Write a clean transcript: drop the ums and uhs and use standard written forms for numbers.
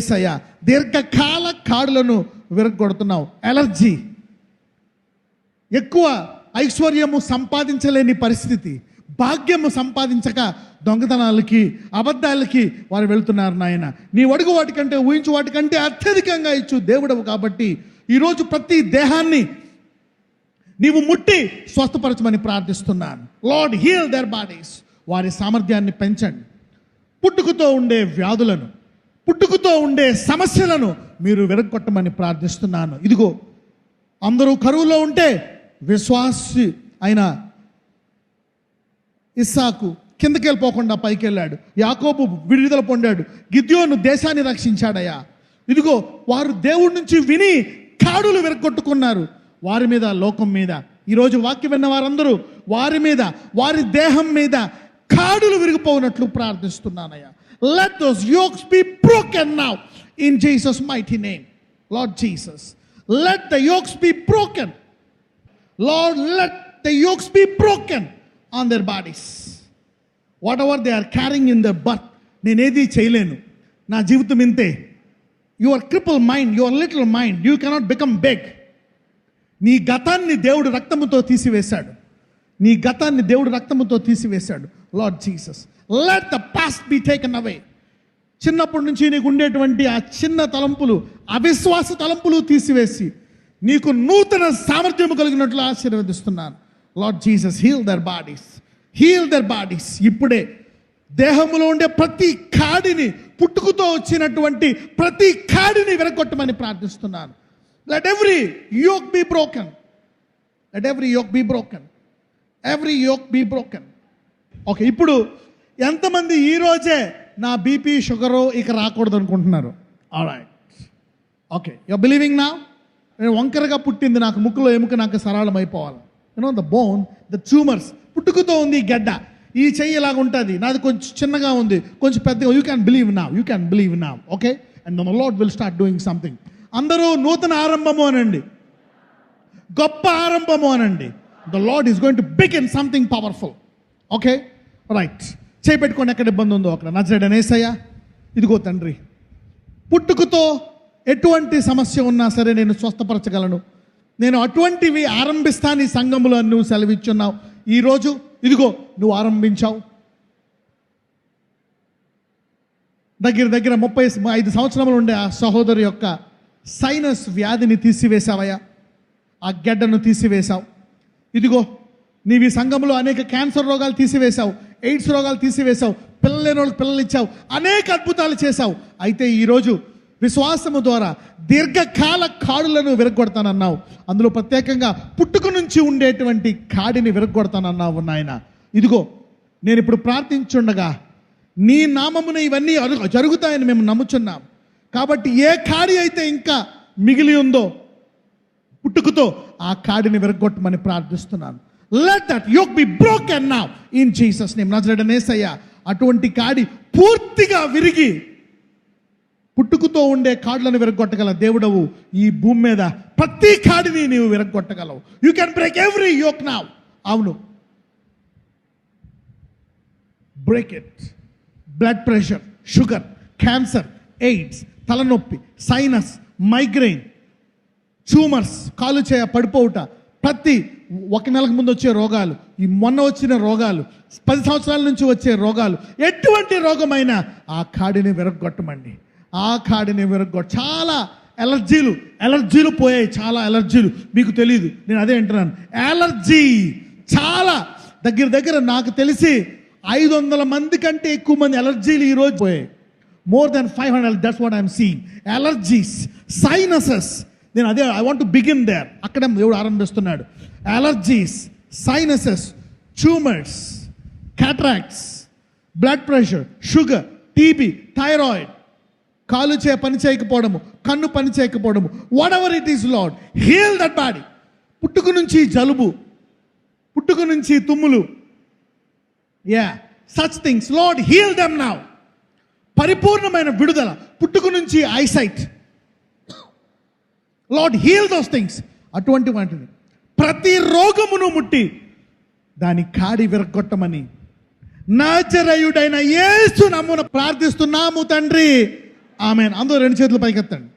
యేసయ్యా దీర్ఘకాల కాడులను విరగొడుతున్నావు. ఎలర్జీ, ఎక్కువ ఐశ్వర్యము సంపాదించలేని పరిస్థితి, భాగ్యము సంపాదించక దొంగతనాలకి అబద్ధాలకి వారు వెళ్తున్నారు. నాయన నీ అడుగు వాటికంటే ఊహించు వాటికంటే అత్యధికంగా ఇచ్చు దేవుడవు కాబట్టి ఈరోజు ప్రతి దేహాన్ని నీవు ముట్టి స్వస్థపరచమని ప్రార్థిస్తున్నాను. Lord heal their bodies. వారి సామర్థ్యాన్ని పెంచండి. పుట్టుకతో ఉండే వ్యాధులను, పుట్టుకతో ఉండే సమస్యలను మీరు విరగొట్టమని ప్రార్థిస్తున్నాను. ఇదిగో అందరూ కరువులో ఉంటే విశ్వాసి అయిన ఇస్సాకు కిందకి వెళ్ళిపోకుండా పైకి వెళ్ళాడు. యాకోబు విడుదల పొందాడు. గిద్యోను దేశాన్ని రక్షించాడయ్యా. ఇదిగో వారు దేవుడి నుంచి విని కాడులు విరగొట్టుకున్నారు. వారి మీద, లోకం మీద ఈరోజు వాక్యం విన్న వారందరూ వారి మీద, వారి దేహం మీద కాడులు విరిగిపోనట్లు ప్రార్థిస్తున్నానయ్యా. Let those yokes be broken now in Jesus' mighty name. Lord Jesus, let the yokes be broken. Lord, let the yokes be broken on their bodies. Whatever they are carrying in their birth, నేనేది చేయలేను, నా జీవితం ఇంతే. Your crippled mind, your little mind, you cannot become big. నీ గతాన్ని దేవుడు రక్తముతో తీసివేశాడు. నీ గతాన్ని దేవుడు రక్తముతో తీసివేశాడు. Lord Jesus, let the past be taken away. చిన్నప్పటి నుంచి నీకు ఉండేటువంటి ఆ చిన్న తలంపులు, అవిశ్వాస తలంపులు తీసివేసి నీకు నూతన సామర్థ్యము కలిగినట్లు ఆశీర్వదిస్తున్నాను. Lord Jesus, heal their bodies, heal their bodies. ఇప్పుడే దేహంలో ఉండే ప్రతి కాడిని, పుట్టుకతో వచ్చినటువంటి ప్రతి కాడిని విరగొట్టమని ప్రార్థిస్తున్నాను. Let every yoke be broken. Let every yoke be broken. Every yoke be broken. Okay, ఇప్పుడు ఎంతమంది ఈరోజే నా బీపీ షుగరు ఇక రాకూడదు అనుకుంటున్నారు? Alright, okay, you're believing now. నేను వంకరగా పుట్టింది, నాకు ముక్కులో ఎముక నాకు సరళం అయిపోవాలి. You know the bone, the tumours, పుట్టుకతో ఉంది గడ్డ. ఈ చెయ్యి ఇలాగ ఉంటుంది, నాది కొంచెం చిన్నగా ఉంది, కొంచెం పెద్దగా. You can believe now, you can believe now. Okay, and the Lord will start doing something. అందరూ నూతన ఆరంభము అనండి, గొప్ప ఆరంభము అనండి. The Lord is going to begin something powerful. Okay, right. చేపెట్టుకోండి ఎక్కడ ఇబ్బంది ఉందో అక్కడ. నజరేయుడైన యేసయ్యా, ఇదిగో తండ్రి, పుట్టుకతో ఎటువంటి సమస్య ఉన్నా సరే నేను స్వస్థపరచగలను. నేను అటువంటివి ఆరంభిస్తాను ఈ సంఘములో అని నువ్వు సెలవిచ్చున్నావు. ఈరోజు ఇదిగో నువ్వు ఆరంభించావు. దగ్గర 35 సంవత్సరములు ఉండే ఆ సహోదరు యొక్క సైనస్ వ్యాధిని తీసివేశావయ్యా, ఆ గడ్డను తీసివేశావు. ఇదిగో నీవి సంఘంలో అనేక క్యాన్సర్ రోగాలు తీసివేశావు, ఎయిడ్స్ రోగాలు తీసివేశావు, పిల్లలు లేని వాళ్ళకి పిల్లలు ఇచ్చావు, అనేక అద్భుతాలు చేశావు. అయితే ఈరోజు విశ్వాసము ద్వారా దీర్ఘకాల కాడులను విరగొడతానన్నావు. అందులో ప్రత్యేకంగా పుట్టుక నుంచి ఉండేటువంటి కాడిని విరగొడతానన్నావు నాయన. ఇదిగో నేను ఇప్పుడు ప్రార్థించుండగా నీ నామమున ఇవన్నీ జరుగుతాయని మేము నమ్ముచున్నాం. కాబట్టి ఏ కాడి అయితే ఇంకా మిగిలి ఉందో పుట్టుకతో, ఆ కాడిని విరగొట్టమని ప్రార్థిస్తున్నాను. Let that yoke be broken now in Jesus name. నజరేయుడైన యేసయ్యా, అటువంటి కాడి పూర్తిగా విరిగి పుట్టుకతో ఉండే కాడులను విరగొట్టగల దేవుడవు. ఈ భూమి మీద ప్రతి కాడిని నీవు విరగొట్టగలవు. You can break every yoke now. అవును, break it. Blood pressure, sugar, cancer, AIDS, తలనొప్పి, సైనస్, మైగ్రెయిన్, ట్యూమర్స్, కాలు చేయ పడిపోవుట, ప్రతి 1 నెలకు ముందు వచ్చే రోగాలు, ఈ మొన్న వచ్చిన రోగాలు, 10 సంవత్సరాల నుంచి వచ్చే రోగాలు, ఎటువంటి రోగమైనా ఆ కాడిని విరగొట్టమండి. ఆ కాడిని చాలా ఎలర్జీలు పోయాయి. చాలా ఎలర్జీలు మీకు తెలియదు, నేను అదే అంటున్నాను. ఎలర్జీ చాలా దగ్గర నాకు తెలిసి 500 మంది కంటే ఎక్కువ మంది ఎలర్జీలు ఈరోజు పోయాయి. More than 500, that's what I'm seeing. Allergies, sinuses. నేను అదే, I want to begin there. అక్కడే దేవుడు ఆరంభిస్తున్నాడు. Allergies, sinuses, tumors, cataracts, blood pressure, sugar, TB, thyroid, కాలు పని చేయకపోవడము, కన్ను పని చేయకపోవడము, whatever it is, Lord, heal that body. పుట్టుక నుంచి జలుబు, పుట్టుక నుంచి తుమ్ములు, such things, Lord, heal them now. పరిపూర్ణమైన విడుదల, పుట్టుక నుంచి eyesight, Lord heal those things. అటువంటి వాటిని ప్రతి రోగమును ముట్టి దాని కాడి విరగొట్టమని నజరేయుడైన యేసు నామమున ప్రార్థిస్తున్నాము తండ్రి. ఆమెన్. అందరూ రెండు చేతులు పైకెత్తండి.